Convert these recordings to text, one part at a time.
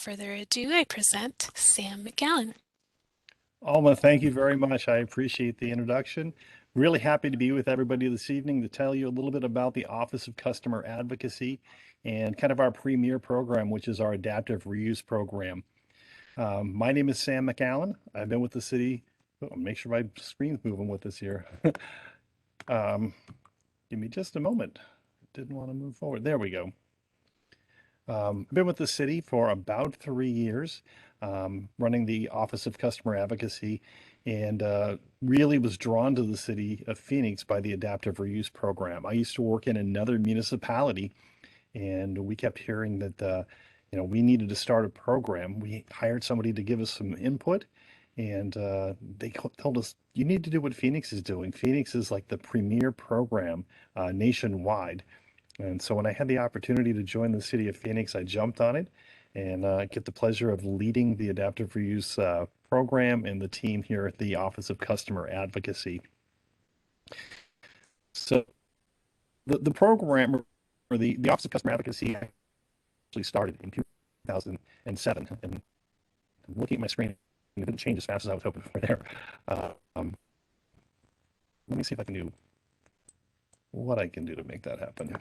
further ado, I present Sam McGowan. Alma, thank you very much. I appreciate the introduction. Really happy to be with everybody this evening to tell you a little bit about the Office of Customer Advocacy and kind of our premier program, which is our adaptive reuse program. My name is Sam McAllen. I've been with the city. Oh, make sure my screen's moving with us here. um, Give me just a moment. Didn't want to move forward. There we go. I've been with the city for about 3 years, running the Office of Customer Advocacy, and really was drawn to the city of Phoenix by the adaptive reuse program. I used to work in another municipality, and we kept hearing that we needed to start a program. We hired somebody to give us some input, and they told us you need to do what Phoenix is doing. Phoenix is like the premier program nationwide. And so when I had the opportunity to join the city of Phoenix, I jumped on it and get the pleasure of leading the adaptive reuse program and the team here at the Office of Customer Advocacy. So the program or the Office of Customer Advocacy actually started in 2007. And looking at my screen, it didn't change as fast as I was hoping for there. Um, Let me see if I can do what I can do to make that happen.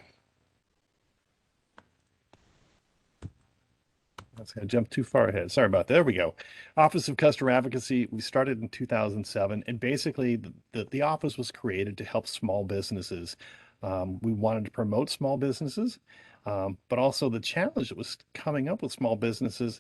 That's going to jump too far ahead. Sorry about that. There we go. Office of Customer Advocacy. We started in 2007, and basically the office was created to help small businesses. We wanted to promote small businesses, but also the challenge that was coming up with small businesses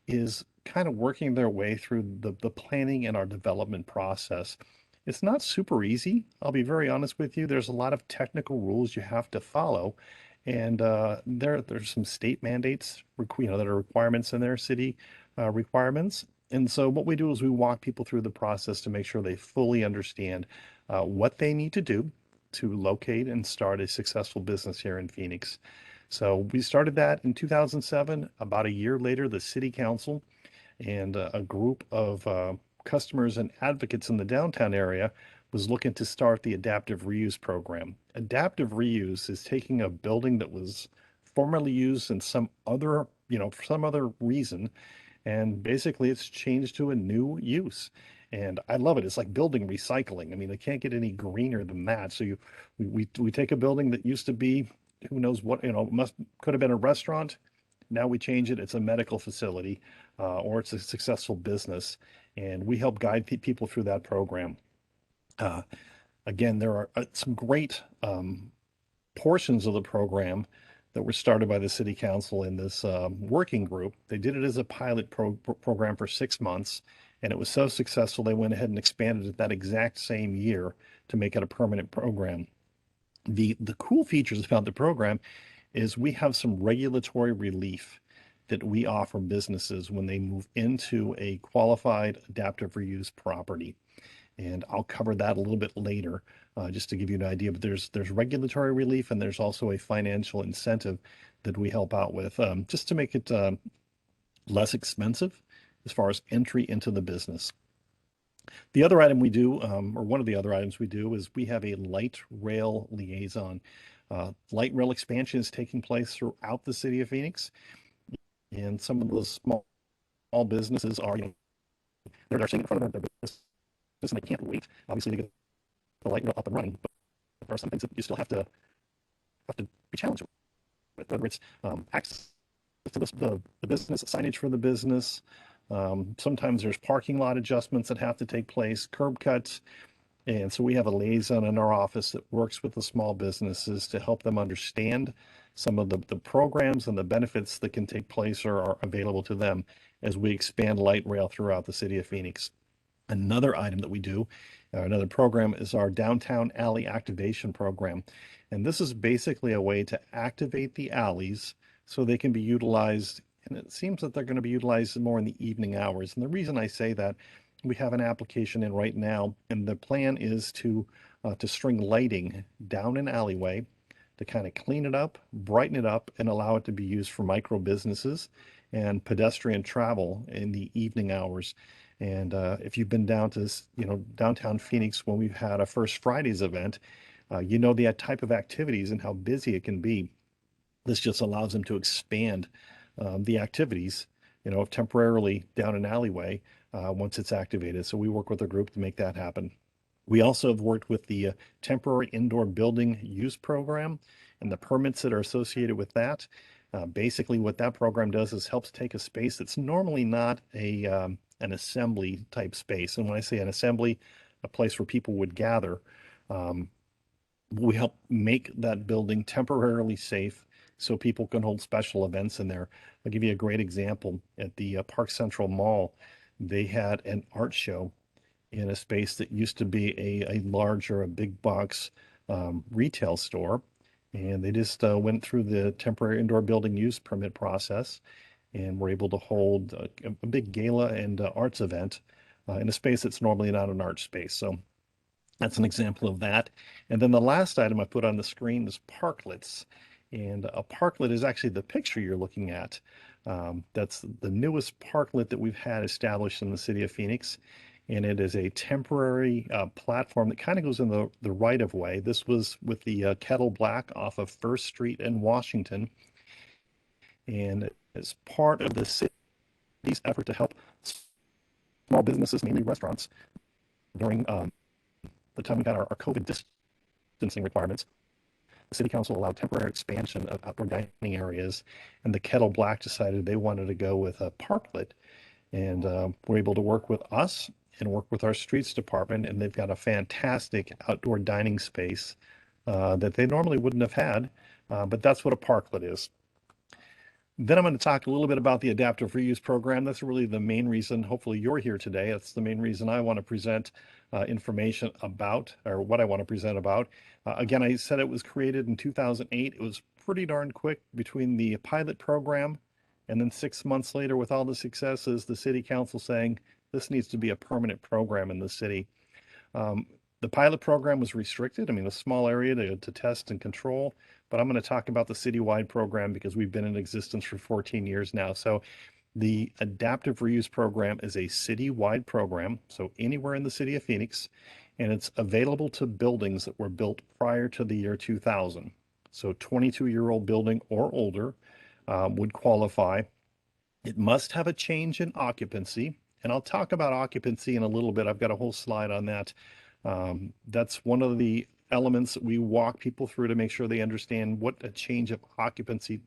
is kind of working their way through the planning and our development process. It's not super easy. I'll be very honest with you. There's a lot of technical rules you have to follow, and there's some state mandates, that are requirements in their city requirements. And so what we do is we walk people through the process to make sure they fully understand what they need to do to locate and start a successful business here in Phoenix. So we started that in 2007. About a year later, the city council and a group of customers and advocates in the downtown area was looking to start the adaptive reuse program. Adaptive reuse is taking a building that was formerly used in some other, for some other reason, and basically it's changed to a new use. And I love it. It's like building recycling. I mean, it can't get any greener than that. So we take a building that used to be, who knows what, could have been a restaurant. Now we change it. It's a medical facility, or it's a successful business, and we help guide people through that program. Uh, Again, there are some great portions of the program that were started by the city council in this working group. They did it as a pilot program for 6 months, and it was so successful they went ahead and expanded it that exact same year to make it a permanent program. The cool features about the program is we have some regulatory relief that we offer businesses when they move into a qualified adaptive reuse property. And I'll cover that a little bit later, just to give you an idea. But there's regulatory relief, and there's also a financial incentive that we help out with, just to make it less expensive as far as entry into the business. The other item we do, or one of the other items we do, is we have a light rail liaison. Light rail expansion is taking place throughout the city of Phoenix, and some of the small businesses are, they're sitting in front of their business and they can't wait, obviously, to get the light rail up and running. But there are some things that you still have to be challenged with, whether it's access to the business, signage for the business. Sometimes there's parking lot adjustments that have to take place, curb cuts. And so we have a liaison in our office that works with the small businesses to help them understand some of the programs and the benefits that can take place or are available to them as we expand light rail throughout the city of Phoenix. Another item that we do, another program, is our downtown alley activation program. And this is basically a way to activate the alleys so they can be utilized. And it seems that they're going to be utilized more in the evening hours. And the reason I say that, we have an application in right now, and the plan is to string lighting down an alleyway to kind of clean it up, brighten it up, and allow it to be used for micro businesses and pedestrian travel in the evening hours. And if you've been down to, downtown Phoenix when we've had a First Fridays event, the type of activities and how busy it can be. This just allows them to expand the activities temporarily down an alleyway once it's activated. So we work with a group to make that happen. We also have worked with the temporary indoor building use program and the permits that are associated with that. Basically, what that program does is helps take a space that's normally not an assembly type space. And when I say an assembly, a place where people would gather, um, we help make that building temporarily safe so people can hold special events in there. I'll give you a great example. At the Park Central Mall, they had an art show in a space that used to be a large or a big box retail store. And they just went through the temporary indoor building use permit process and were able to hold a big gala and arts event in a space that's normally not an art space. So that's an example of that. And then the last item I put on the screen is parklets. And a parklet is actually the picture you're looking at. That's the newest parklet that we've had established in the city of Phoenix. And it is a temporary platform that kind of goes in the right of way. This was with the Kettle Black off of First Street in Washington. And as part of the city's effort to help small businesses, mainly restaurants, during the time we got our COVID distancing requirements, the city council allowed temporary expansion of outdoor dining areas, and the Kettle Black decided they wanted to go with a parklet, and we're able to work with us and work with our streets department, and they've got a fantastic outdoor dining space that they normally wouldn't have had, but that's what a parklet is. Then I'm going to talk a little bit about the adaptive reuse program. That's really the main reason, hopefully, you're here today. That's the main reason I want to present information about, or what I want to present about. Again, I said it was created in 2008. It was pretty darn quick between the pilot program and then 6 months later, with all the successes, the city council saying this needs to be a permanent program in the city. Um, the pilot program was restricted. I mean, a small area to test and control, but I'm going to talk about the citywide program because we've been in existence for 14 years now. So the adaptive reuse program is a citywide program, so anywhere in the city of Phoenix, and it's available to buildings that were built prior to the year 2000. So 22-year-old building or older would qualify. It must have a change in occupancy, and I'll talk about occupancy in a little bit. I've got a whole slide on that. That's one of the elements that we walk people through to make sure they understand what a change of occupancy,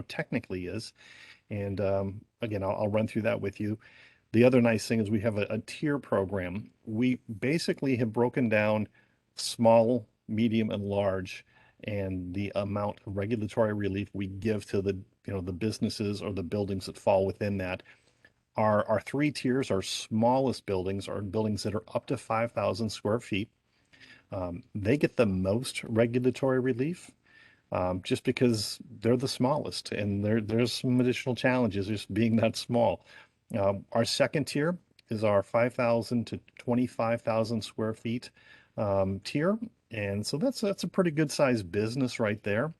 technically is. And again, I'll run through that with you. The other nice thing is we have a tier program. We basically have broken down small, medium, and large, and the amount of regulatory relief we give to the businesses or the buildings that fall within that. Our three tiers, our smallest buildings are buildings that are up to 5,000 square feet. They get the most regulatory relief just because they're the smallest, and there's some additional challenges just being that small. Our second tier is our 5,000 to 25,000 square feet tier, and so that's a pretty good sized business right there.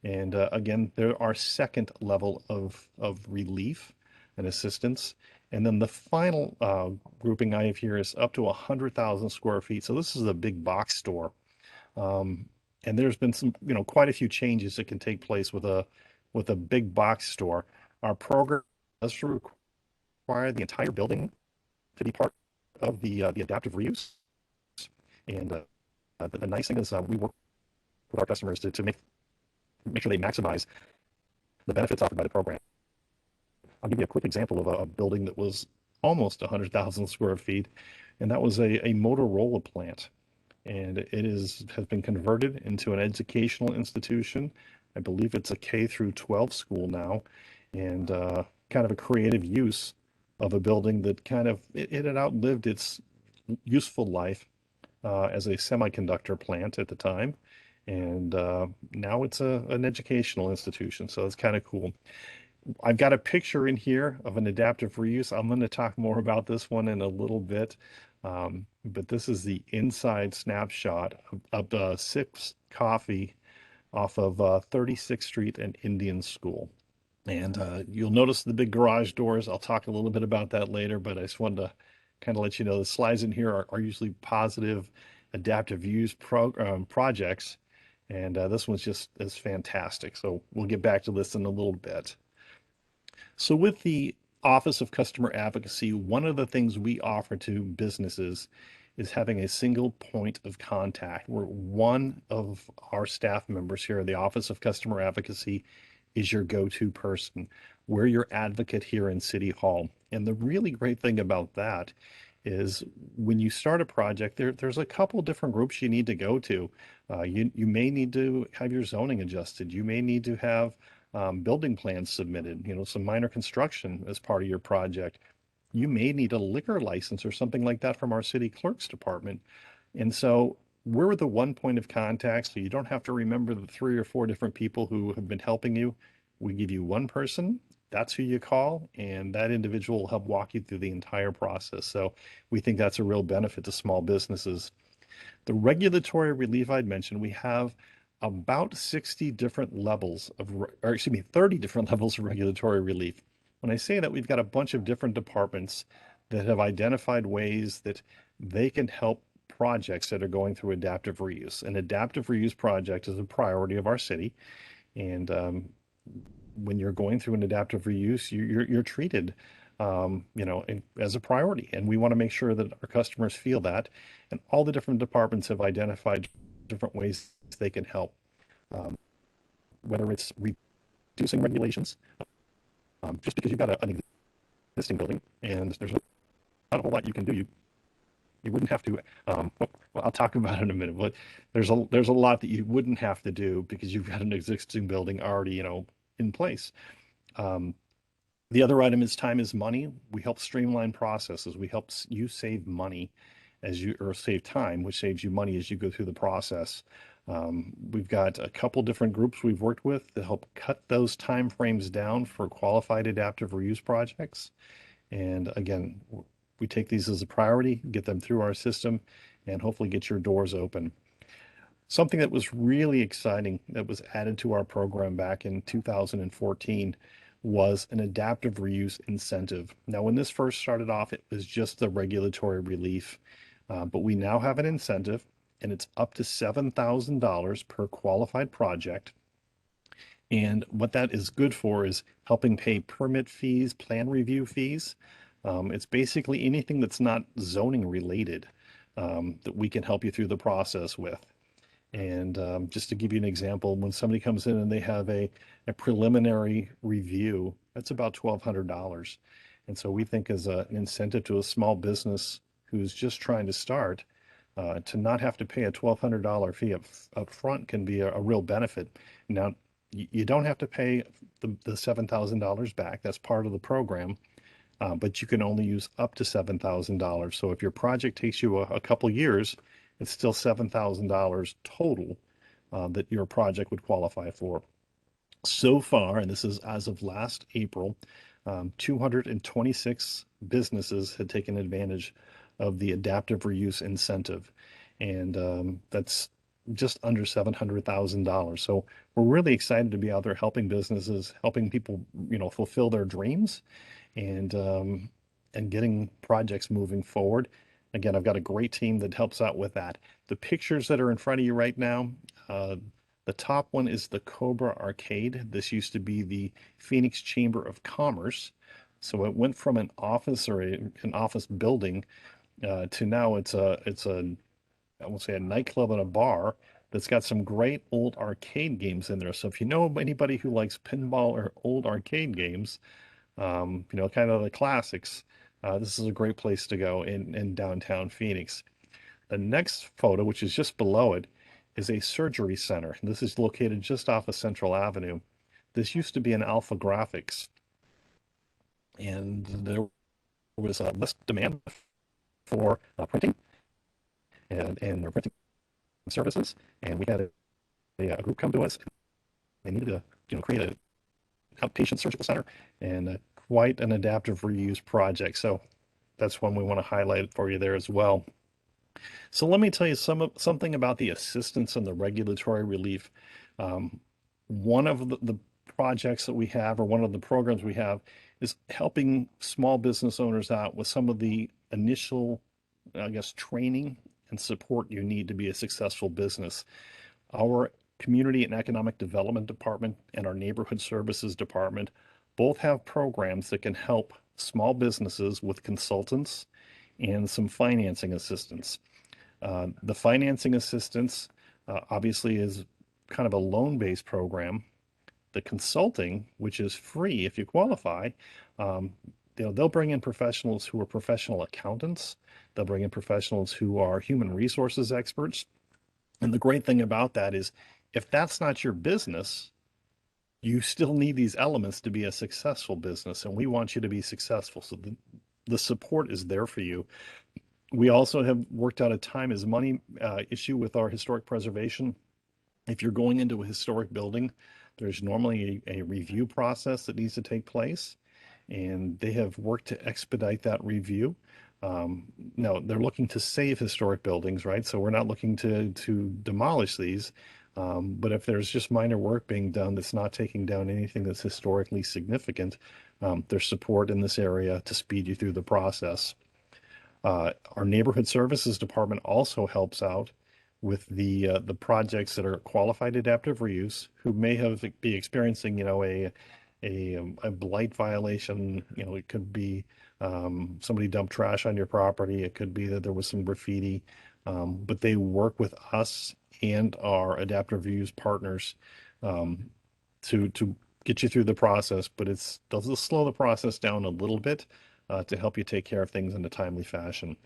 And again, they're our second level of relief and assistance. And then the final grouping I have here is up to 100,000 square feet. So this is a big box store. Um, and there's been quite a few changes that can take place with a big box store. Our program does require the entire building to be part of the adaptive reuse. And the nice thing is we work with our customers to make sure they maximize the benefits offered by the program. I'll give you a quick example of a building that was almost 100,000 square feet, and that was a Motorola plant. And has been converted into an educational institution. I believe it's a K through 12 school now, and kind of a creative use of a building that it had outlived its useful life as a semiconductor plant at the time, and now it's an educational institution. So it's kind of cool. I've got a picture in here of an adaptive reuse. I'm going to talk more about this one in a little bit. But this is the inside snapshot of Sips Coffee off of 36th Street and Indian School. And you'll notice the big garage doors. I'll talk a little bit about that later, but I just wanted to kind of let you know the slides in here are usually positive adaptive use projects. And this one's just is fantastic. So we'll get back to this in a little bit. So with the Office of Customer Advocacy, one of the things we offer to businesses is having a single point of contact where one of our staff members here at the Office of Customer Advocacy is your go-to person. We're your advocate here in City Hall. And the really great thing about that is when you start a project, there's a couple different groups you need to go to. You may need to have your zoning adjusted. You may need to have building plans submitted, some minor construction as part of your project. You may need a liquor license or something like that from our city clerk's department. And so we're the one point of contact, so you don't have to remember the three or four different people who have been helping you. We give you one person, that's who you call, and that individual will help walk you through the entire process. So we think that's a real benefit to small businesses. The regulatory relief I'd mentioned, we have about 60 different levels of, or excuse me, 30 different levels of regulatory relief. When I say that, we've got a bunch of different departments that have identified ways that they can help projects that are going through adaptive reuse. An adaptive reuse project is a priority of our city. And when you're going through an adaptive reuse, you're treated, as a priority. And we want to make sure that our customers feel that. And all the different departments have identified different ways they can help, um, whether it's reducing regulations, just because you've got an existing building and there's not a whole lot you can do. You wouldn't have to. Well, I'll talk about it in a minute, but there's a lot that you wouldn't have to do because you've got an existing building already, in place. Um, The other item is time is money. We help streamline processes. We help you save money or save time, which saves you money as you go through the process. We've got a couple different groups we've worked with to help cut those time frames down for qualified adaptive reuse projects. And again, we take these as a priority, get them through our system, and hopefully get your doors open. Something that was really exciting that was added to our program back in 2014 was an adaptive reuse incentive. Now, when this first started off, it was just the regulatory relief, but we now have an incentive, and it's up to $7,000 per qualified project. And what that is good for is helping pay permit fees, plan review fees. It's basically anything that's not zoning related, that we can help you through the process with. And just to give you an example, when somebody comes in and they have a preliminary review, that's about $1,200. And so we think as an incentive to a small business who's just trying to start, to not have to pay a $1,200 fee up front can be a real benefit. Now, you don't have to pay the $7,000 back. That's part of the program. But you can only use up to $7,000. So if your project takes you a couple years, it's still $7,000 total that your project would qualify for. So far, and this is as of last April, 226 businesses had taken advantage of the adaptive reuse incentive. And that's just under $700,000. So we're really excited to be out there helping businesses, helping people, fulfill their dreams and getting projects moving forward. Again, I've got a great team that helps out with that. The pictures that are in front of you right now, the top one is the Cobra Arcade. This used to be the Phoenix Chamber of Commerce. So it went from an office or an office building to now it's a I won't say a nightclub and a bar that's got some great old arcade games in there. So if you know anybody who likes pinball or old arcade games, kind of the classics. This is a great place to go in downtown Phoenix. The next photo, which is just below it, is a surgery center. This is located just off of Central Avenue. This used to be an Alpha Graphics, and there was less demand for printing and their printing services. And we had a group come to us. They needed to, create an outpatient surgical center and quite an adaptive reuse project. So that's one we want to highlight for you there as well. So let me tell you something about the assistance and the regulatory relief. One of the projects that we have, or one of the programs we have, is helping small business owners out with some of the initial, I guess, training and support you need to be a successful business. Our Community and Economic Development Department and our Neighborhood Services Department Both have programs that can help small businesses with consultants and some financing assistance. The financing assistance obviously is kind of a loan-based program. The consulting, which is free if you qualify, um, they'll bring in professionals who are professional accountants. They'll bring in professionals who are human resources experts. And the great thing about that is if that's not your business, you still need these elements to be a successful business. And we want you to be successful. So the support is there for you. We also have worked out a time is money issue with our historic preservation. If you're going into a historic building, there's normally a review process that needs to take place, and they have worked to expedite that review. Now they're looking to save historic buildings, right? So we're not looking to demolish these. But if there's just minor work being done that's not taking down anything that's historically significant, there's support in this area to speed you through the process. Our neighborhood services department also helps out with the projects that are qualified adaptive reuse who may have be experiencing, a blight violation. It could be somebody dumped trash on your property. It could be that there was some graffiti, but they work with us and our adaptive reuse partners um, to get you through the process. But it's does slow the process down a little bit to help you take care of things in a timely fashion.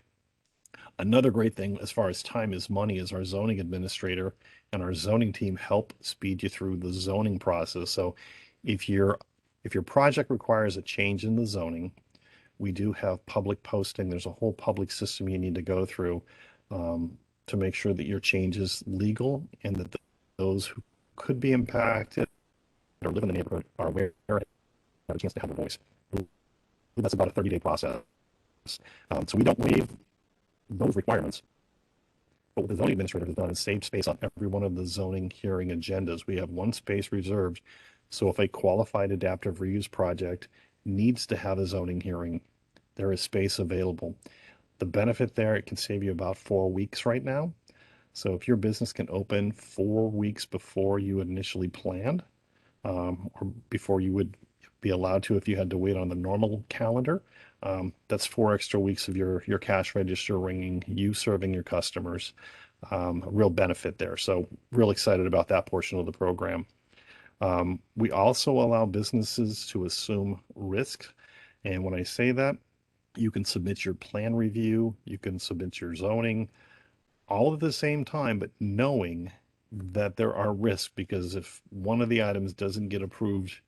Another great thing as far as time is money is our zoning administrator and our zoning team help speed you through the zoning process. So if your project requires a change in the zoning, we do have public posting. There's a whole public system you need to go through to make sure that your change is legal and that those who could be impacted or live in the neighborhood are aware and have a chance to have a voice. That's about a 30-day process. So we don't waive those requirements. But what the zoning administrator has done is save space on every one of the zoning hearing agendas. We have one space reserved. So if a qualified adaptive reuse project needs to have a zoning hearing, there is space available. The benefit there, it can save you about 4 weeks right now. So if your business can open 4 weeks before you initially planned, or before you would be allowed to if you had to wait on the normal calendar. That's 4 extra weeks of your cash register ringing, you serving your customers. A real benefit there. So real excited about that portion of the program. We also allow businesses to assume risk. And when I say that, you can submit your plan review, you can submit your zoning, all at the same time, but knowing that there are risks because if one of the items doesn't get approved,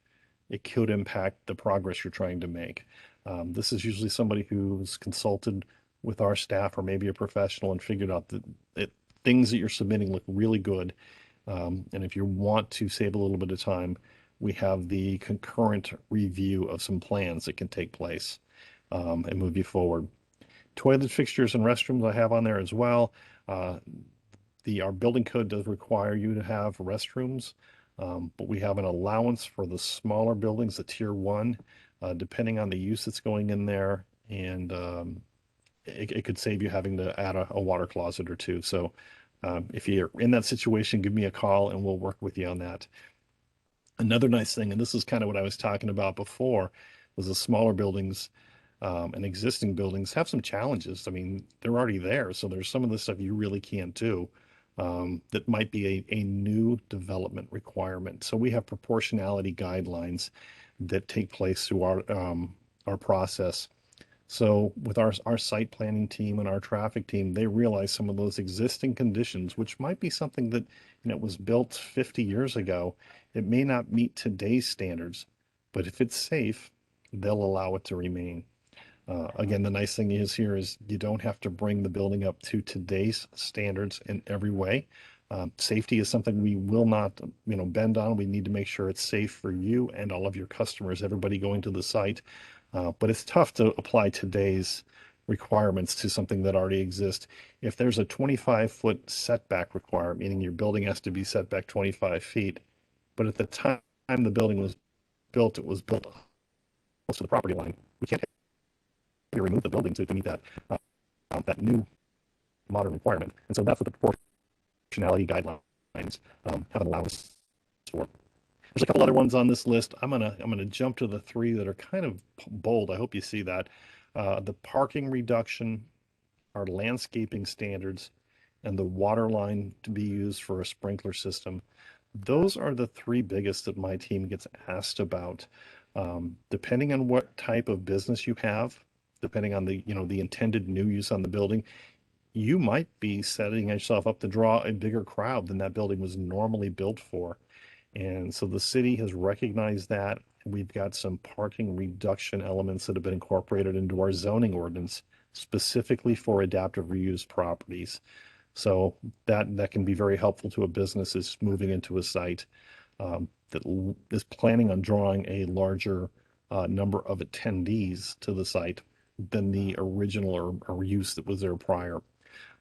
it could impact the progress you're trying to make. This is usually somebody who's consulted with our staff or maybe a professional and figured out that things that you're submitting look really good. And if you want to save a little bit of time, we have the concurrent review of some plans that can take place and move you forward. Toilet fixtures and restrooms I have on there as well. Uh, our building code does require you to have restrooms, but we have an allowance for the smaller buildings, the tier one, depending on the use that's going in there, and it could save you having to add a water closet or two. So if you're in that situation, give me a call and we'll work with you on that. Another nice thing, and this is kind of what I was talking about before, was the smaller buildings and existing buildings have some challenges. I mean, they're already there, so there's some of the stuff you really can't do that might be a new development requirement. So we have proportionality guidelines that take place through our process. So with our site planning team and our traffic team, they realize some of those existing conditions, which might be something that was built 50 years ago. It may not meet today's standards, but if it's safe, they'll allow it to remain. Again, the nice thing is here is you don't have to bring the building up to today's standards in every way. Safety is something we will not, bend on. We need to make sure it's safe for you and all of your customers, everybody going to the site. But it's tough to apply today's requirements to something that already exists. If there's a 25-foot setback requirement, meaning your building has to be set back 25 feet, but at the time the building was built, it was built close to the property line. We can't remove the building to meet that new modern requirement. And so that's what the proportionality guidelines have an allowance for. There's a couple other ones on this list. I'm gonna jump to the three that are kind of bold. I hope you see that. The parking reduction, our landscaping standards, and the water line to be used for a sprinkler system. Those are the three biggest that my team gets asked about. Depending on what type of business you have, depending on the intended new use on the building, you might be setting yourself up to draw a bigger crowd than that building was normally built for. And so the city has recognized that. We've got some parking reduction elements that have been incorporated into our zoning ordinance specifically for adaptive reuse properties. So that can be very helpful to a business is moving into a site that is planning on drawing a larger number of attendees to the site than the original or use that was there prior.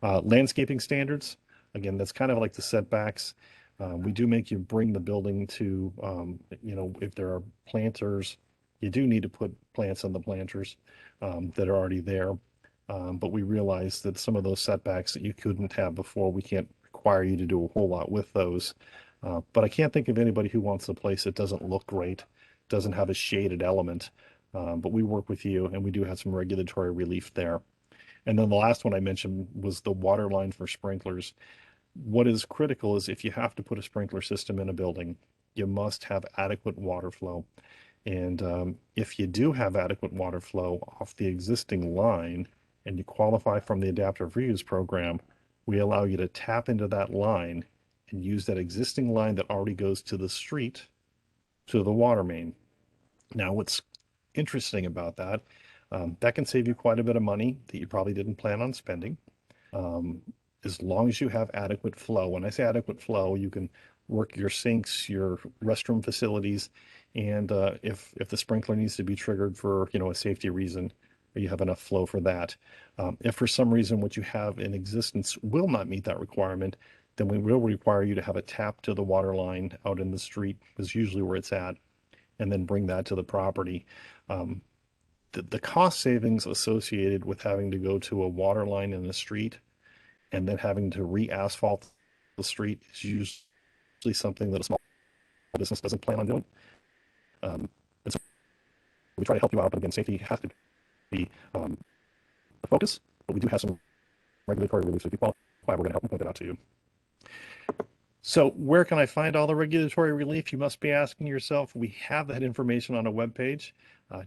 Landscaping standards, again, that's kind of like the setbacks. We do make you bring the building to, if there are planters, you do need to put plants on the planters that are already there. But we realize that some of those setbacks that you couldn't have before, we can't require you to do a whole lot with those. But I can't think of anybody who wants a place that doesn't look great, doesn't have a shaded element. But we work with you and we do have some regulatory relief there. And then the last one I mentioned was the water line for sprinklers. What is critical is if you have to put a sprinkler system in a building, you must have adequate water flow. And if you do have adequate water flow off the existing line and you qualify from the adaptive reuse program, we allow you to tap into that line and use that existing line that already goes to the street to the water main. Now, what's interesting about that, that can save you quite a bit of money that you probably didn't plan on spending. Um, as long as you have adequate flow. When I say adequate flow, you can work your sinks, your restroom facilities, and if the sprinkler needs to be triggered for a safety reason, you have enough flow for that. If for some reason what you have in existence will not meet that requirement, then we will require you to have a tap to the water line out in the street, is usually where it's at, and then bring that to the property. Um, the cost savings associated with having to go to a water line in the street and then having to re-asphalt the street is usually something that a small business doesn't plan on doing. And so we try to help you out, but again, safety has to be the focus. But we do have some regulatory relief. So if you qualify, we're going to help point that out to you. So where can I find all the regulatory relief? You must be asking yourself. We have that information on a web page.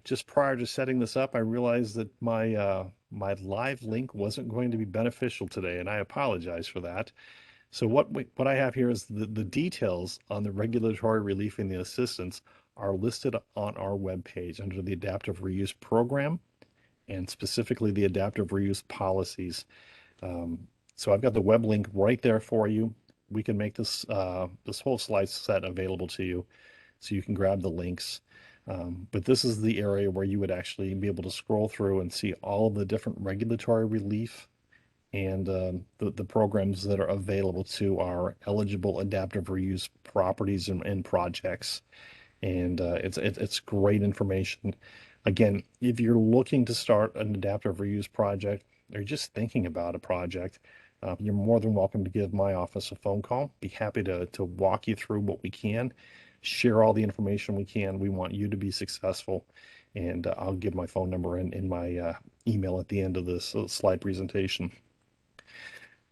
Just prior to setting this up, I realized that my live link wasn't going to be beneficial today, and I apologize for that. So what I have here is the details on the regulatory relief and the assistance are listed on our web page under the adaptive reuse program and specifically the adaptive reuse policies. So I've got the web link right there for you. We can make this whole slide set available to you so you can grab the links. But this is the area where you would actually be able to scroll through and see all of the different regulatory relief and the programs that are available to our eligible adaptive reuse properties and projects. And it's great information. Again, if you're looking to start an adaptive reuse project or just thinking about a project, you're more than welcome to give my office a phone call. Be happy to walk you through what we can, share all the information we can. We want you to be successful. And I'll give my phone number in my email at the end of this slide presentation.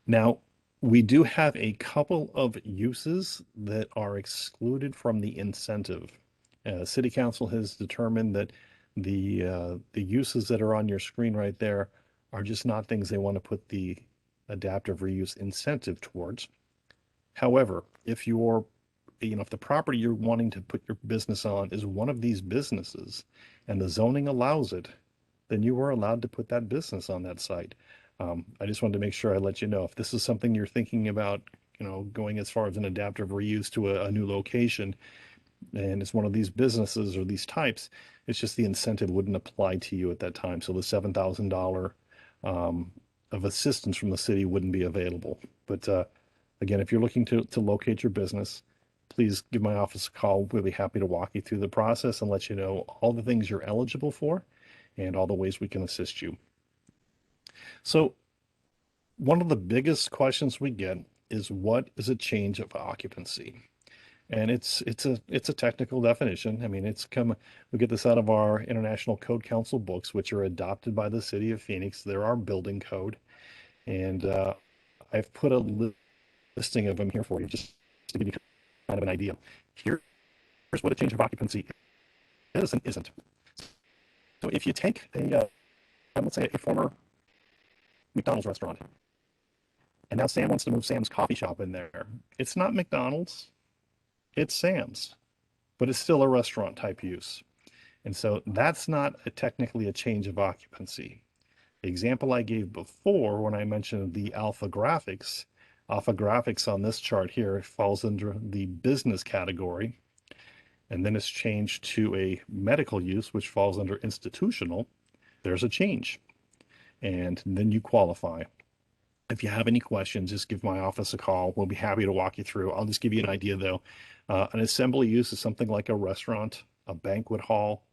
Now, we do have a couple of uses that are excluded from the incentive. City Council has determined that the uses that are on your screen right there are just not things they want to put the adaptive reuse incentive towards. However, if the property you're wanting to put your business on is one of these businesses and the zoning allows it, then you are allowed to put that business on that site. I just wanted to make sure I let you know if this is something you're thinking about, going as far as an adaptive reuse to a new location, and it's one of these businesses or these types, it's just the incentive wouldn't apply to you at that time. So the $7,000 of assistance from the city wouldn't be available. But again, if you're looking to locate your business, please give my office a call. We'll be happy to walk you through the process and let you know all the things you're eligible for and all the ways we can assist you. So one of the biggest questions we get is what is a change of occupancy? And it's a technical definition. I mean, we get this out of our International Code Council books, which are adopted by the city of Phoenix. They're our building code, and I've put a listing of them here for you, just to give you kind of an idea. Here's what a change of occupancy is and isn't. So if you take let's say a former McDonald's restaurant, and now Sam wants to move Sam's coffee shop in there, it's not McDonald's, it's Sam's, but it's still a restaurant type use. And so that's not technically a change of occupancy. The example I gave before when I mentioned the alpha graphics on this chart here falls under the business category, and then it's changed to a medical use, which falls under institutional. There's a change, and then you qualify. If you have any questions, just give my office a call. We'll be happy to walk you through. I'll just give you an idea though. An assembly use is something like a restaurant, a banquet hall,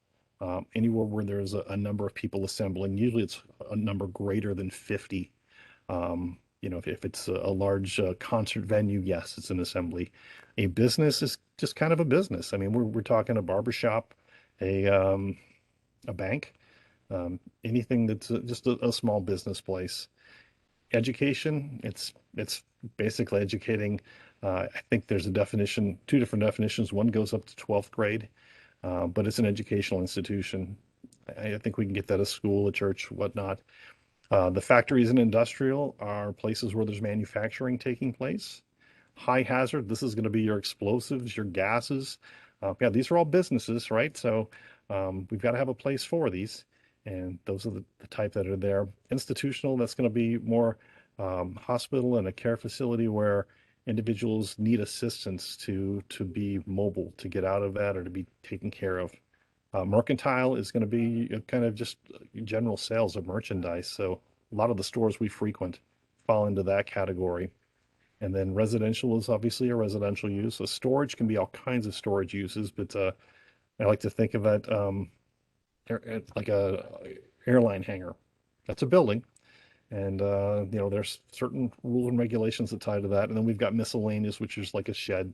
anywhere where there's a number of people assembling. Usually it's a number greater than 50. If it's a large concert venue, yes, it's an assembly. A business is just kind of a business. I mean, we're talking a barbershop, a, um, a bank, anything that's just a small business place. Education, it's basically educating. I think there's a definition, two different definitions. One goes up to 12th grade, but it's an educational institution. I think we can get that a school, a church, whatnot. The factories and industrial are places where there's manufacturing taking place. High hazard, this is going to be your explosives, your gases. Yeah, these are all businesses, right? So we've got to have a place for these. And those are the type that are there. Institutional, that's going to be more hospital and a care facility where individuals need assistance to be mobile, to get out of that or to be taken care of. Mercantile is going to be kind of just general sales of merchandise. So a lot of the stores we frequent fall into that category. And then residential is obviously a residential use. So storage can be all kinds of storage uses, but I like to think of it like a airline hangar. That's a building, and there's certain rules and regulations that tie to that. And then we've got miscellaneous, which is like a shed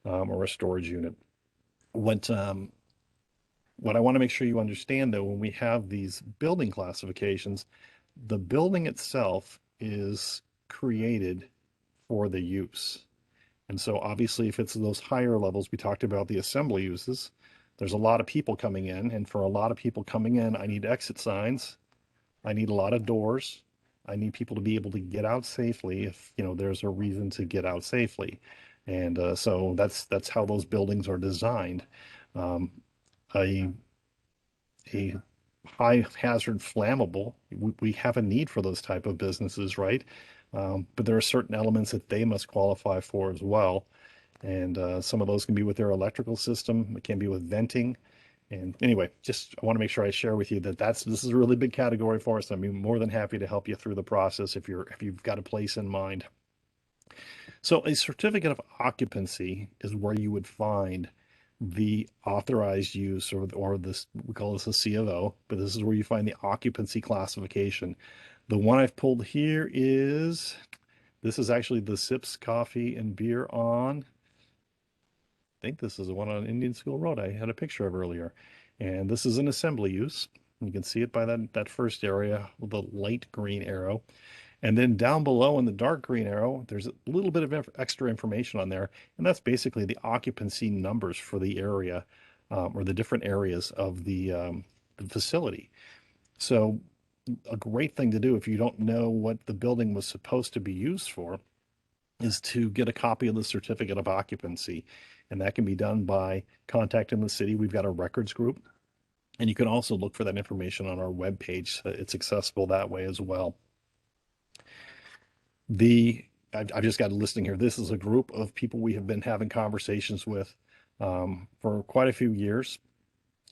or a storage unit. What what I want to make sure you understand, though, when we have these building classifications, the building itself is created for the use. And so obviously, if it's those higher levels, we talked about the assembly uses, there's a lot of people coming in. And for a lot of people coming in, I need exit signs. I need a lot of doors. I need people to be able to get out safely if, there's a reason to get out safely. And so that's how those buildings are designed. Um, a a high hazard flammable, we have a need for those type of businesses, right? But there are certain elements that they must qualify for as well. And some of those can be with their electrical system. It can be with venting. And anyway, just I want to make sure I share with you that this is a really big category for us. I'd be more than happy to help you through the process if you've got a place in mind. So a certificate of occupancy is where you would find the authorized use or this, we call this a C of O, but this is where you find the occupancy classification. The one I've pulled here this is actually the Sips Coffee and Beer on, I think this is the one on Indian School Road I had a picture of earlier. And this is an assembly use. You can see it by that first area with the light green arrow. And then down below in the dark green arrow, there's a little bit of extra information on there. And that's basically the occupancy numbers for the area or the different areas of the facility. So a great thing to do if you don't know what the building was supposed to be used for is to get a copy of the certificate of occupancy. And that can be done by contacting the city. We've got a records group. And you can also look for that information on our webpage. It's accessible that way as well. I've just got a listing here. This is a group of people we have been having conversations with for quite a few years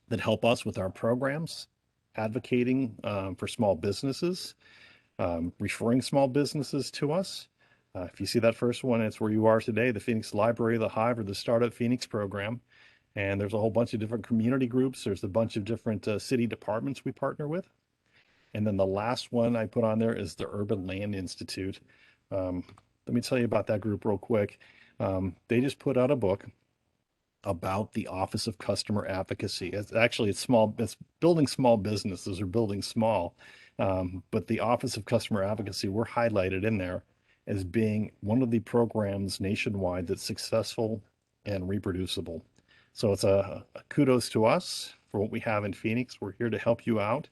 that help us with our programs, advocating for small businesses, referring small businesses to us. If you see that first one, it's where you are today, the Phoenix Library, the Hive, or the Startup Phoenix program. And there's a whole bunch of different community groups. There's a bunch of different city departments we partner with. And then the last one I put on there is the Urban Land Institute. Let me tell you about that group real quick. They just put out a book. about the Office of Customer Advocacy. It's small, it's building small businesses or building small. But the Office of Customer Advocacy, we're highlighted in there as being one of the programs nationwide that's successful and reproducible. So it's a kudos to us for what we have in Phoenix. We're here to help you out.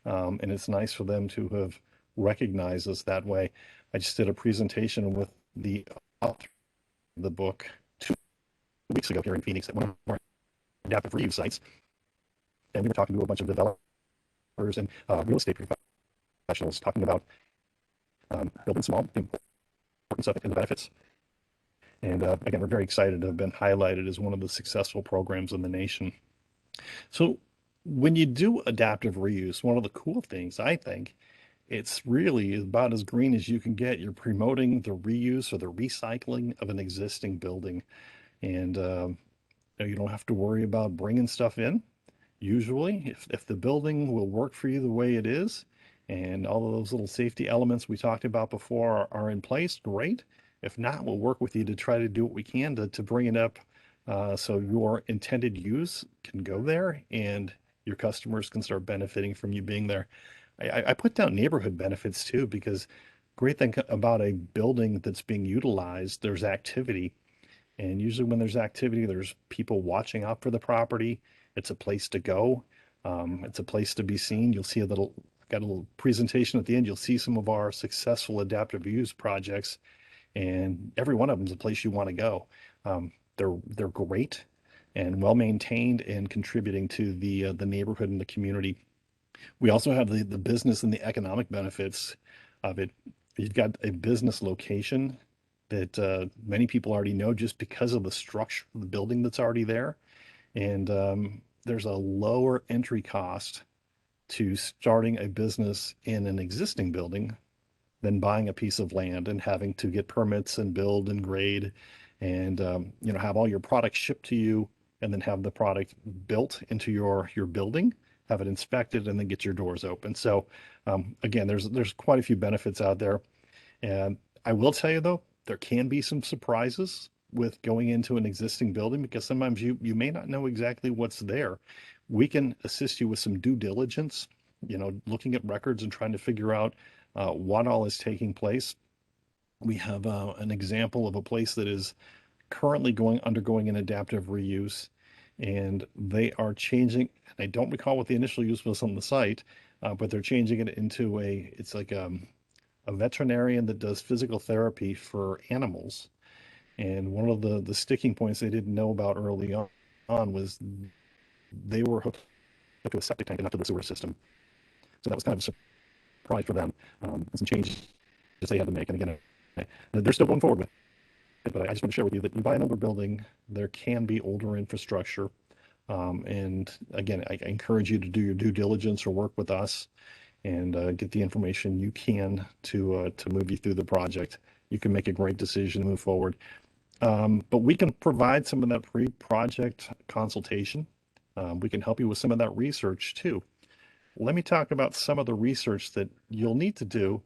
And it's nice for them to have recognized us that way. I just did a presentation with the author of the book 2 weeks ago here in Phoenix at one of our adaptive reuse sites. And we were talking to a bunch of developers and real estate professionals talking about building small, the importance of it and the benefits. And again, we're very excited to have been highlighted as one of the successful programs in the nation. So when you do adaptive reuse, one of the cool things I think, it's really about as green as you can get. You're promoting the reuse or the recycling of an existing building. And you don't have to worry about bringing stuff in. Usually, if the building will work for you the way it is, and all of those little safety elements we talked about before are in place, great. If not, we'll work with you to try to do what we can to bring it up so your intended use can go there and your customers can start benefiting from you being there. I put down neighborhood benefits too, because great thing about a building that's being utilized, there's activity. And usually, when there's activity, there's people watching out for the property. It's a place to go. It's a place to be seen. You'll see got a little presentation at the end. You'll see some of our successful adaptive use projects, and every one of them is a place you want to go. They're great and well maintained and contributing to the neighborhood and the community. We also have the business and the economic benefits of it. You've got a business location that many people already know just because of the structure of the building that's already there. And there's a lower entry cost to starting a business in an existing building than buying a piece of land and having to get permits and build and grade and have all your products shipped to you and then have the product built into your building, have it inspected, and then get your doors open. So again, there's quite a few benefits out there. And I will tell you though, there can be some surprises with going into an existing building because sometimes you may not know exactly what's there. We can assist you with some due diligence, looking at records and trying to figure out what all is taking place. We have an example of a place that is currently undergoing an adaptive reuse, and they are changing. I don't recall what the initial use was on the site, but they're changing it into it's like a veterinarian that does physical therapy for animals. And one of the sticking points they didn't know about early on was they were hooked up to a septic tank and not to the sewer system. So that was kind of a surprise for them. Some changes they had to make. And again, they're still going forward with it, but I just want to share with you that you buy an older building, there can be older infrastructure. And again, I encourage you to do your due diligence or work with us and get the information you can to move you through the project. You can make a great decision to move forward. But we can provide some of that pre-project consultation. We can help you with some of that research too. Let me talk about some of the research that you'll need to do.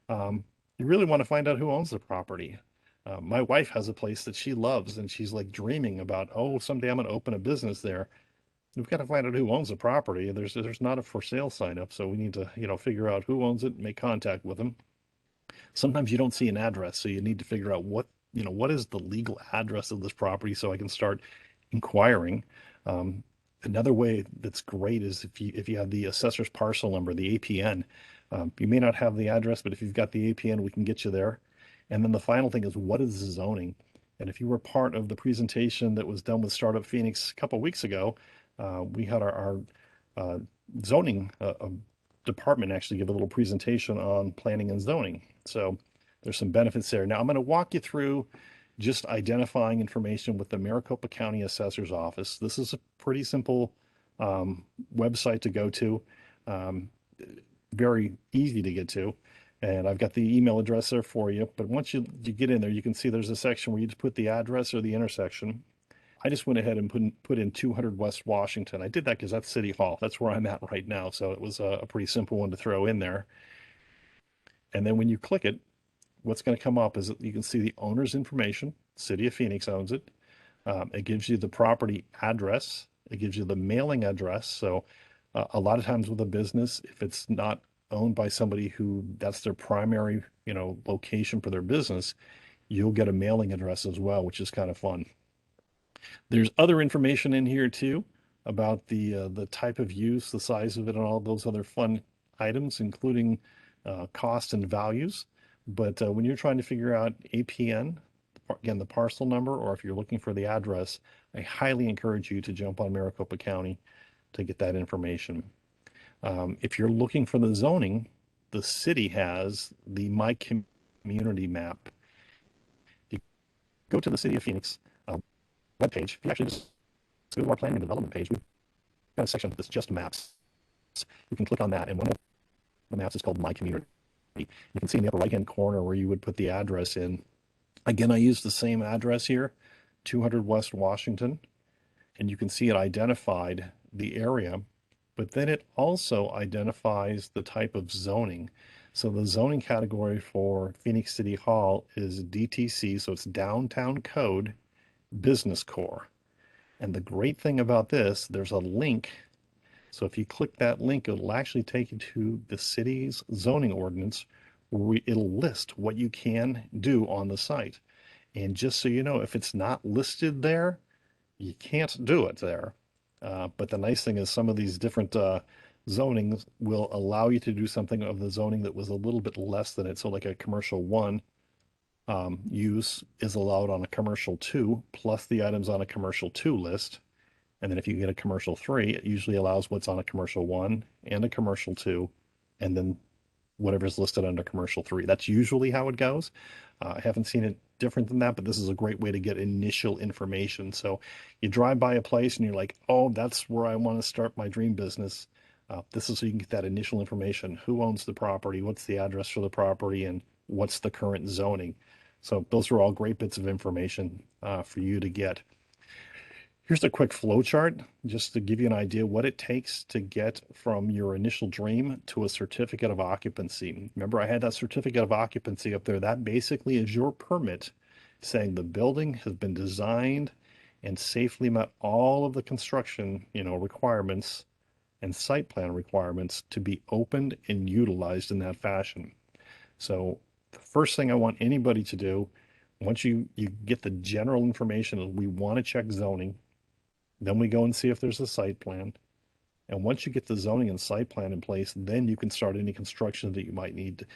You really want to find out who owns the property. My wife has a place that she loves, and she's like dreaming about, oh, someday I'm going to open a business there. We've got to find out who owns the property. There's not a for sale sign up, so we need to figure out who owns it, make contact with them. Sometimes you don't see an address, so you need to figure out what is the legal address of this property so I can start inquiring. Um, Another way that's great is if you have the assessor's parcel number, the APN. You may not have the address, but if you've got the APN, we can get you there. And then the final thing is, what is the zoning? And if you were part of the presentation that was done with Startup Phoenix a couple of weeks ago, we had our uh, zoning department actually give a little presentation on planning and zoning. So there's some benefits there. Now I'm going to walk you through just identifying information with the Maricopa County Assessor's Office. This is a pretty simple website to go to, um, very easy to get to. And I've got the email address there for you. But once you get in there, you can see there's a section where you just put the address or the intersection. I just went ahead and put in 200 West Washington. I did that because that's City Hall. That's where I'm at right now. So it was a pretty simple one to throw in there. And then when you click it, what's going to come up is that you can see the owner's information. City of Phoenix owns it. It gives you the property address. It gives you the mailing address. So a lot of times with a business, if it's not owned by somebody who that's their primary, location for their business, you'll get a mailing address as well, which is kind of fun. There's other information in here too about the type of use, the size of it, and all those other fun items, including cost and values. But when you're trying to figure out APN, again, the parcel number, or if you're looking for the address, I highly encourage you to jump on Maricopa County to get that information. If you're looking for the zoning, the city has the My Community map. If you go to the City of Phoenix webpage, if you actually just go to our planning and development page, we've got a section that's just maps. You can click on that, and one of the maps is called My Community. You can see in the upper right-hand corner where you would put the address in. Again, I use the same address here, 200 West Washington, and you can see it identified the area, but then it also identifies the type of zoning. So the zoning category for Phoenix City Hall is DTC, so it's Downtown Code Business Core. And the great thing about this, there's a link. So if you click that link, it'll actually take you to the city's zoning ordinance where it'll list what you can do on the site. And just so you know, if it's not listed there, you can't do it there. But the nice thing is some of these different zonings will allow you to do something of the zoning that was a little bit less than it. So like a commercial one use is allowed on a commercial two, plus the items on a commercial two list. And then if you get a commercial three, it usually allows what's on a commercial one and a commercial two, and then whatever's listed under commercial three. That's usually how it goes. I haven't seen it different than that, but this is a great way to get initial information. So you drive by a place and you're like, oh, that's where I want to start my dream business. This is so you can get that initial information. Who owns the property? What's the address for the property? And what's the current zoning? So those are all great bits of information for you to get. Here's a quick flow chart just to give you an idea what it takes to get from your initial dream to a certificate of occupancy. Remember, I had that certificate of occupancy up there. That basically is your permit saying the building has been designed and safely met all of the construction, requirements and site plan requirements to be opened and utilized in that fashion. So the first thing I want anybody to do, once you get the general information, we want to check zoning. Then we go and see if there's a site plan. And once you get the zoning and site plan in place, then you can start any construction that you might need.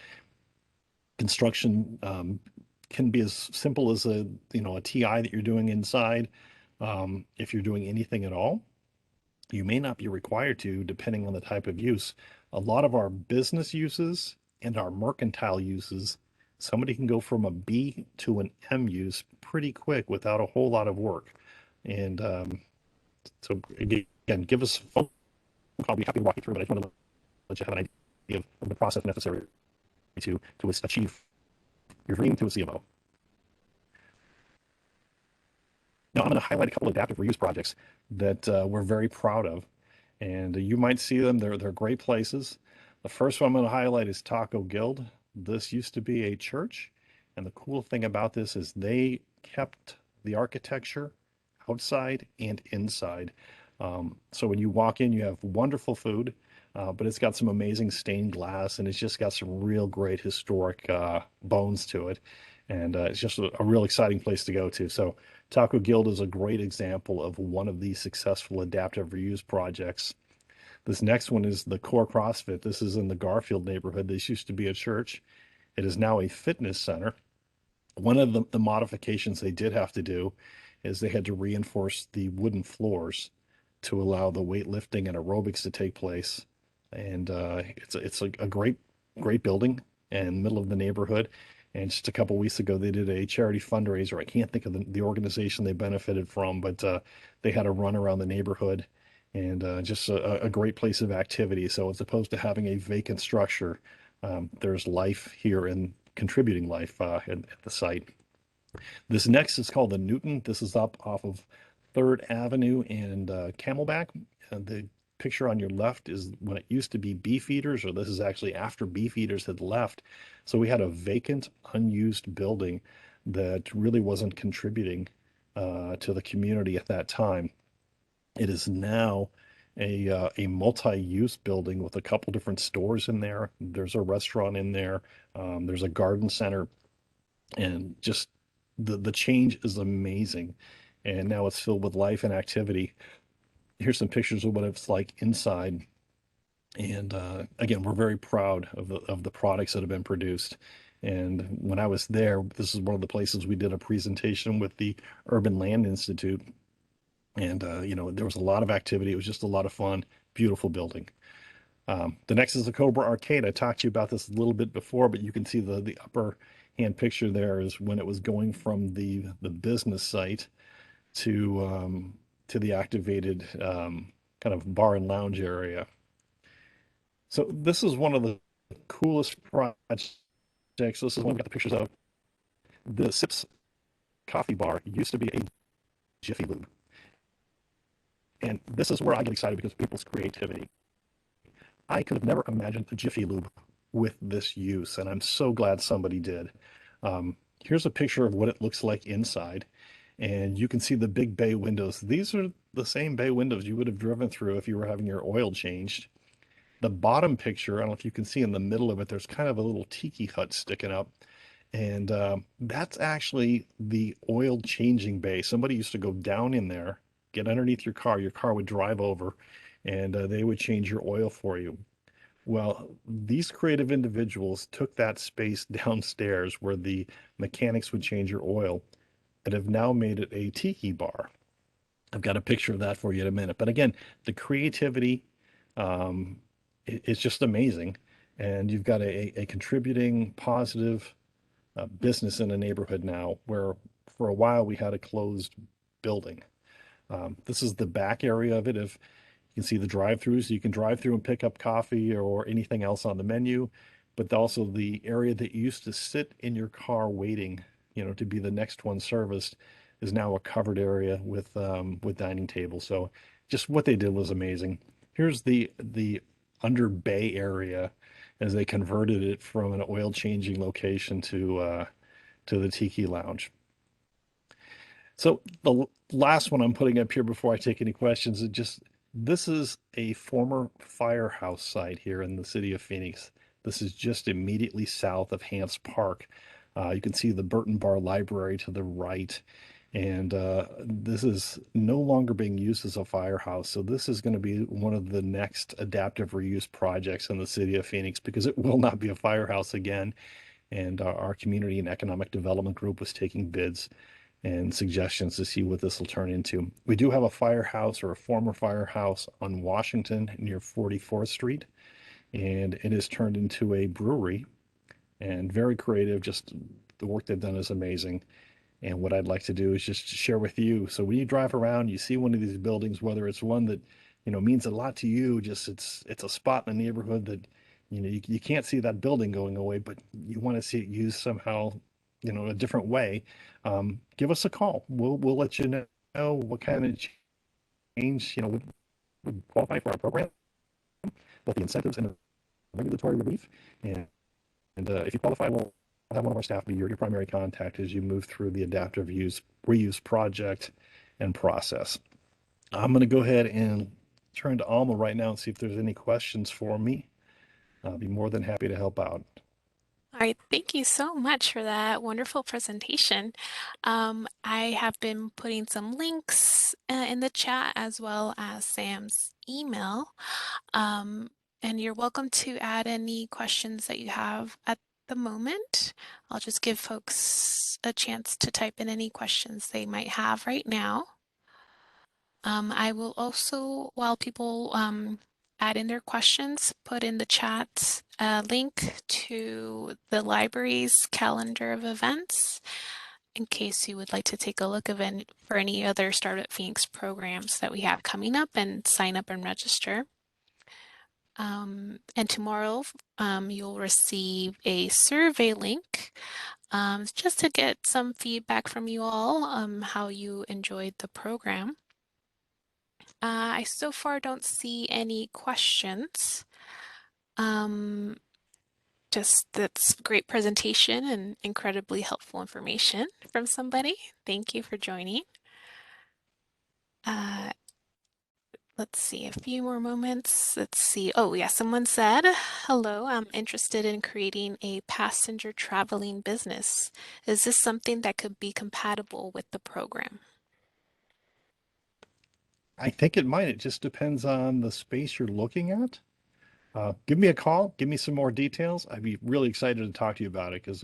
Construction can be as simple as a TI that you're doing inside. If you're doing anything at all, you may not be required to, depending on the type of use. A lot of our business uses and our mercantile uses, somebody can go from a B to an M use pretty quick without a whole lot of work. And so again, give us a phone call. I'll be happy to walk you through, but I just want to let you have an idea of the process necessary to achieve your dream to a CMO. Now, I'm going to highlight a couple of adaptive reuse projects that we're very proud of, and you might see them. They're great places. The first one I'm going to highlight is Taco Guild. This used to be a church, and the cool thing about this is they kept the architecture outside and inside. So when you walk in, you have wonderful food, but it's got some amazing stained glass, and it's just got some real great historic bones to it. And it's just a real exciting place to go to. So Taco Guild is a great example of one of these successful adaptive reuse projects. This next one is the Core CrossFit. This is in the Garfield neighborhood. This used to be a church. It is now a fitness center. One of the modifications they did have to do is they had to reinforce the wooden floors to allow the weightlifting and aerobics to take place. And it's a great building in the middle of the neighborhood. And just a couple weeks ago, they did a charity fundraiser. I can't think of the organization they benefited from, but they had a run around the neighborhood, and just a great place of activity. So as opposed to having a vacant structure, there's life here and contributing life at the site. This next is called the Newton. This is up off of 3rd Avenue and Camelback. The picture on your left is when it used to be Beefeaters, or this is actually after Beefeaters had left. So we had a vacant, unused building that really wasn't contributing. to the community at that time. It is now a multi-use building with a couple different stores in there. There's a restaurant in there. There's a garden center, and just the change is amazing. And now it's filled with life and activity. Here's some pictures of what it's like inside. And again, we're very proud of the products that have been produced. And when I was there, this is one of the places we did a presentation with the Urban Land Institute. And there was a lot of activity. It was just a lot of fun. Beautiful building. The next is the Cobra Arcade. I talked to you about this a little bit before, but you can see the upper hand picture there is when it was going from the business site to the activated kind of bar and lounge area. So this is one of the coolest projects. This is one we got the pictures of. The Sips coffee bar used to be a Jiffy Lube. And this is where I get excited because of people's creativity. I could have never imagined a Jiffy Lube with this use, and I'm so glad somebody did. Here's a picture of what it looks like inside, and you can see the big bay windows. These are the same bay windows you would have driven through if you were having your oil changed. The bottom picture, I don't know if you can see in the middle of it, there's kind of a little tiki hut sticking up. And that's actually the oil changing bay. Somebody used to go down in there, get underneath your car would drive over, and they would change your oil for you. Well, these creative individuals took that space downstairs where the mechanics would change your oil and have now made it a tiki bar. I've got a picture of that for you in a minute. But again, the creativity um, is just amazing. And you've got a contributing positive business in a neighborhood now where for a while we had a closed building. This is the back area of it. If you can see the drive-throughs, you can drive through and pick up coffee or anything else on the menu, but also the area that you used to sit in your car waiting, to be the next one serviced, is now a covered area with dining tables. So just what they did was amazing. Here's the under bay area as they converted it from an oil changing location to the Tiki Lounge. So the last one I'm putting up here before I take any questions is just this is a former firehouse site here in the city of Phoenix. This is just immediately south of Hance Park. You can see the Burton Bar Library to the right, and this is no longer being used as a firehouse. So this is going to be one of the next adaptive reuse projects in the city of Phoenix because it will not be a firehouse again. And our community and economic development group was taking bids and suggestions to see what this will turn into. We do have a firehouse or a former firehouse on Washington near 44th Street, and it is turned into a brewery and very creative. Just the work they've done is amazing. And what I'd like to do is just share with you. So when you drive around, you see one of these buildings, whether it's one that, means a lot to you, just it's a spot in the neighborhood that, you can't see that building going away, but you want to see it used somehow, a different way. Give us a call. We'll let you know what kind of change, would qualify for our program, both the incentives and the regulatory relief. And if you qualify, we'll have one of our staff be your primary contact as you move through the adaptive use reuse project and process. I'm going to go ahead and turn to Alma right now and see if there's any questions for me. I'll be more than happy to help out. All right, thank you so much for that wonderful presentation. I have been putting some links in the chat as well as Sam's email. Um, and you're welcome to add any questions that you have at the moment. I'll just give folks a chance to type in any questions they might have right now. I will also, while people add in their questions, put in the chat a link to the library's calendar of events in case you would like to take a look for any other Startup Phoenix programs that we have coming up and sign up and register. And tomorrow you'll receive a survey link just to get some feedback from you all how you enjoyed the program. I so far don't see any questions. Um, just that's great presentation and incredibly helpful information from somebody. Thank you for joining. Uh, let's see, a few more moments. Let's see. Oh, yeah, someone said, hello, I'm interested in creating a passenger traveling business. Is this something that could be compatible with the program? I think it might. It just depends on the space you're looking at. Give me a call. Give me some more details. I'd be really excited to talk to you about it because,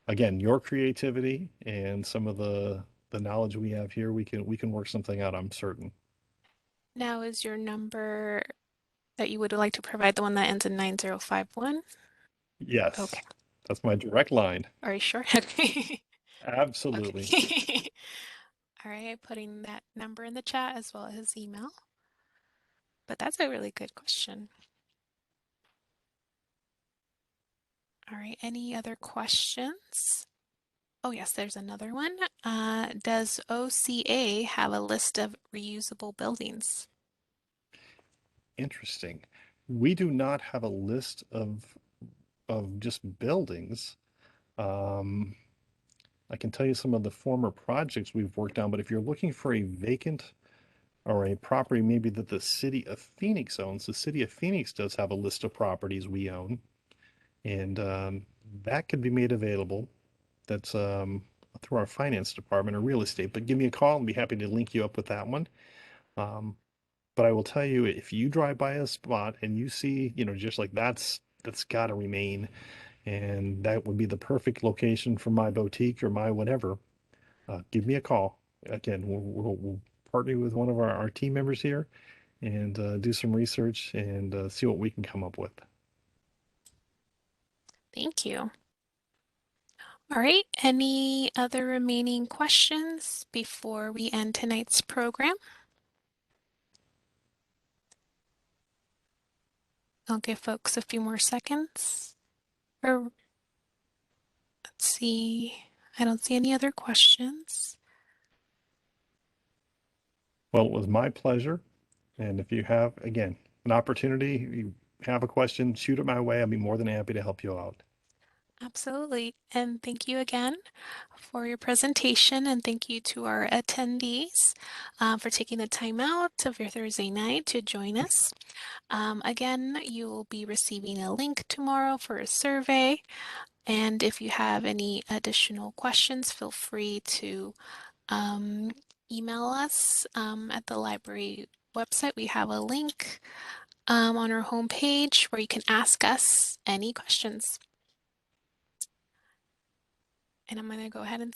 again, your creativity and some of the knowledge we have here, we can work something out. I'm certain. Now, is your number that you would like to provide the one that ends in 9051? Okay. Yes, that's my direct line. Are you sure? Okay. Absolutely. Okay. All right, putting that number in the chat as well as his email. But that's a really good question. All right, any other questions? Oh, yes, there's another one. Does OCA have a list of reusable buildings? Interesting. We do not have a list of just buildings. Um, I can tell you some of the former projects we've worked on, but if you're looking for a vacant or a property maybe that the city of Phoenix owns, the city of Phoenix does have a list of properties we own, and that could be made available. That's through our finance department or real estate. But give me a call and be happy to link you up with that one. Um, but I will tell you, if you drive by a spot and you see, just like that's got to remain, and that would be the perfect location for my boutique or my whatever. Give me a call. Again, we'll partner with one of our team members here and do some research and see what we can come up with. Thank you. All right, any other remaining questions before we end tonight's program? I'll give folks a few more seconds. Or let's see. I don't see any other questions. Well, it was my pleasure. And if you have, again, an opportunity, you have a question, shoot it my way. I'll be more than happy to help you out. Absolutely. And thank you again for your presentation. And thank you to our attendees for taking the time out of your Thursday night to join us. Again, you will be receiving a link tomorrow for a survey. And if you have any additional questions, feel free to um, email us at the library website. We have a link on our homepage where you can ask us any questions. And I'm going to go ahead and